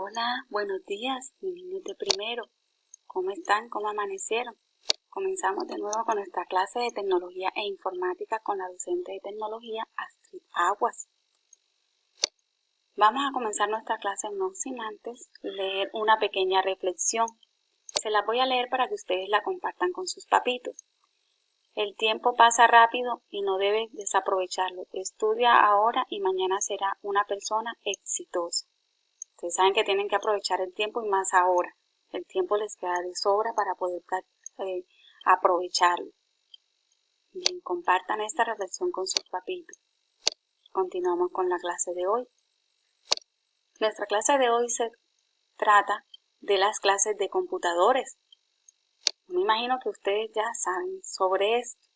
Hola, buenos días, mis niños de primero. ¿Cómo están? ¿Cómo amanecieron? Comenzamos de nuevo con nuestra clase de tecnología e informática con la docente de tecnología Astrid Aguas. Vamos a comenzar nuestra clase no sin antes leer una pequeña reflexión. Se la voy a leer para que ustedes la compartan con sus papitos. El tiempo pasa rápido y no debes desaprovecharlo. Estudia ahora y mañana será una persona exitosa. Ustedes saben que tienen que aprovechar el tiempo y más ahora. El tiempo les queda de sobra para poder aprovecharlo. Bien, compartan esta reflexión con sus papitos. Continuamos con la clase de hoy. Nuestra clase de hoy se trata de las clases de computadores. Me imagino que ustedes ya saben sobre esto.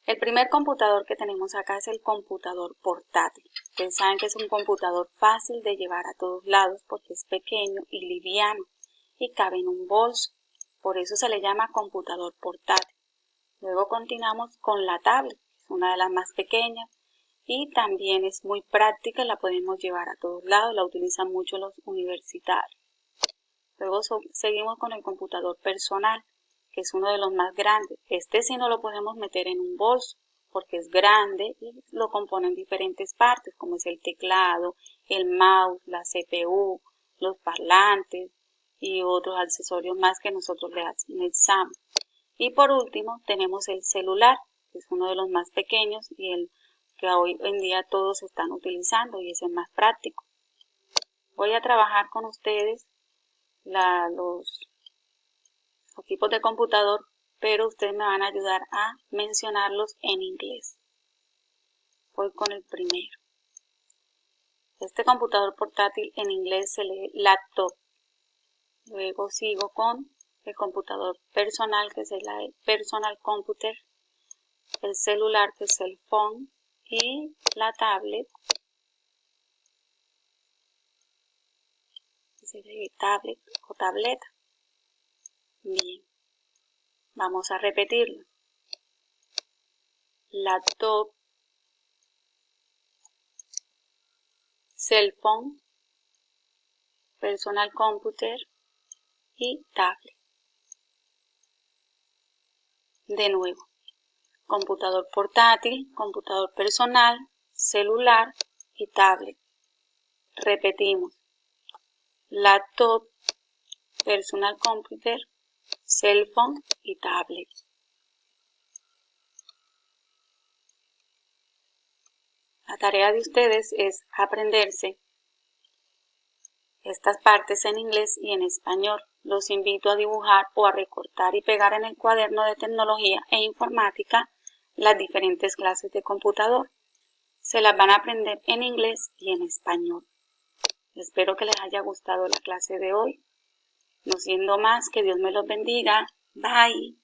El primer computador que tenemos acá es el computador portátil. Ustedes saben que es un computador fácil de llevar a todos lados porque es pequeño y liviano y cabe en un bolso. Por eso se le llama computador portátil. Luego continuamos con la tablet, que es una de las más pequeñas y también es muy práctica, la podemos llevar a todos lados, la utilizan mucho los universitarios. Luego seguimos con el computador personal, que es uno de los más grandes. Este sí no lo podemos meter en un bolso porque es grande y lo componen diferentes partes, como es el teclado, el mouse, la CPU, los parlantes y otros accesorios más que nosotros le anexamos. Y por último tenemos el celular, que es uno de los más pequeños y el que hoy en día todos están utilizando y es el más práctico. Voy a trabajar con ustedes los tipos de computador, pero ustedes me van a ayudar a mencionarlos en inglés. Voy con el primero. Este computador portátil en inglés se lee laptop. Luego sigo con el computador personal, que es el personal computer, el celular, que es el phone, y la tablet, que sería tablet o tableta. Bien, vamos a repetirlo. Laptop, cell phone, personal computer y tablet. De nuevo, computador portátil, computador personal, celular y tablet. Repetimos, laptop, personal computer, cell phone y tablet. La tarea de ustedes es aprenderse estas partes en inglés y en español. Los invito a dibujar o a recortar y pegar en el cuaderno de tecnología e informática las diferentes clases de computador. Se las van a aprender en inglés y en español. Espero que les haya gustado la clase de hoy. No siendo más, que Dios me los bendiga. Bye.